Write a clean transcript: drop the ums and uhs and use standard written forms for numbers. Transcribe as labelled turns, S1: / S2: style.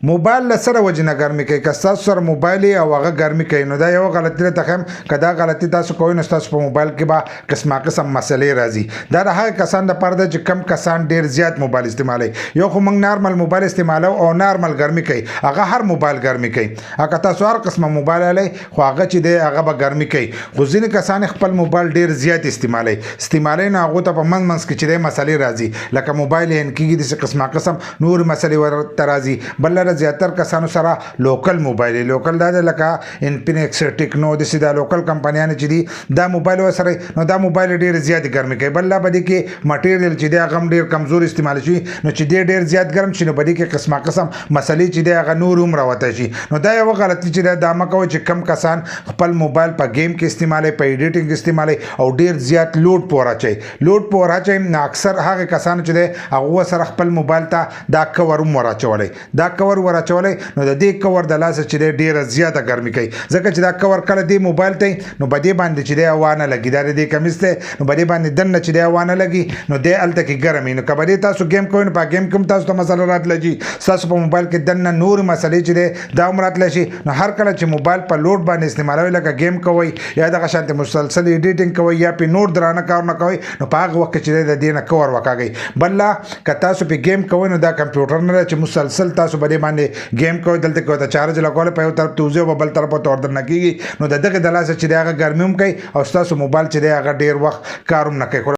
S1: موبایل له سره وجې نه ګرمي کوي. که ستاسو سره موبایل او هغه ګرمي کوي نو دا یوه غلطي ده. ته ښیم که دا غلطي تاسو کوئ نو ستاسو په موبایل کې به قسمه قسم مسلې راځي. دا د هغه کسان دپاره ده چې کم کسان ډېر زیات موبایل استعمالوي. یو خو موږ نارمل موبایل استعمالو او نارمل ګرمي کوي، هغه هر موبایل ګرمي کوي. که تاسو هر قسمه موبایل الی خو هغه چې دی هغه به ګرمي کوي. خو ځینې کسان خپل موبایل ډېر زیات استعمالوي نو هغو ته په منځ کې چې دی مسلې راځي، لکه موبایل هینګ کېږي، داسې قسمه قسم نور مسلې ورته راځي. بل لره زیاتر کسانو سره لوکل موبایل لوکل دا لکه انفینکس ټیکنو داسې دا لوکل کمپنیانې چې دي دا موبایل ورسره نو دا موبایل ډېر زیات ګرمي کوي. بل لا به دې کې مټیریل چې دی هغه هم ډېر کمزور استعمال شي نو چې دی ډېر زیات ګرم شي نو په دې کې قسمه قسم مسلې چې دی هغه نور هم راوتی شي. نو دا یوه غلطي چې دا مه کوئ چې کم کسان خپل موبایل په گیم کې استعمالوي، په ایډیټنګ استعمالوي او ډېر زیات لوډ پور اچوي. لوډ پور اچوي نو اکثر هغه کسانو چې دی هغو سره خپل موبایل ته دا کور هم ور اچولی. دا کور ور اچولی نو د دې کور د لاسه چې دی ډېره زیاته ګرمي کوي، ځکه چې دا کور کله دې موبایل ته نو په دې باندې چې دی هوا نه لګي. دا د دې کمیس دی نو په دې باندې دننه چې دی هوا نه لګي نو دی هلته کې ګرم وي. نو که په دې تاسو گیم کوئ نو په گیم کې هم تاسو ته مسله راتلی شي. ستاسو په موبایل کې دننه نور مسلې چې دی دا هم راتلی شي. نو هر کله چې موبایل په لوډ باندې استعمالوئ، لکه گیم کوئ یا دغه شانتې مسلسل ایډیټنګ کوئ یا پې نور درانه کارونه کوئ، نو په هغه وخت کې چې دی د دې نه کور وکاږئ. بل لا که تاسو پې گیم کوئ نو دا کمپیوټر نه ده چې مسلسل تاسو په دې باندې گیم کوئ، دلته کې ورته چارج لګولی په یو طرف ته وځي او بل طرف ته ور درنه کېږي. نو د دغې د لاسه چې دی هغه ګرمي هم کوي او ستاسو موبایل چې دی هغه ډېر وخت کار هم نه کوي.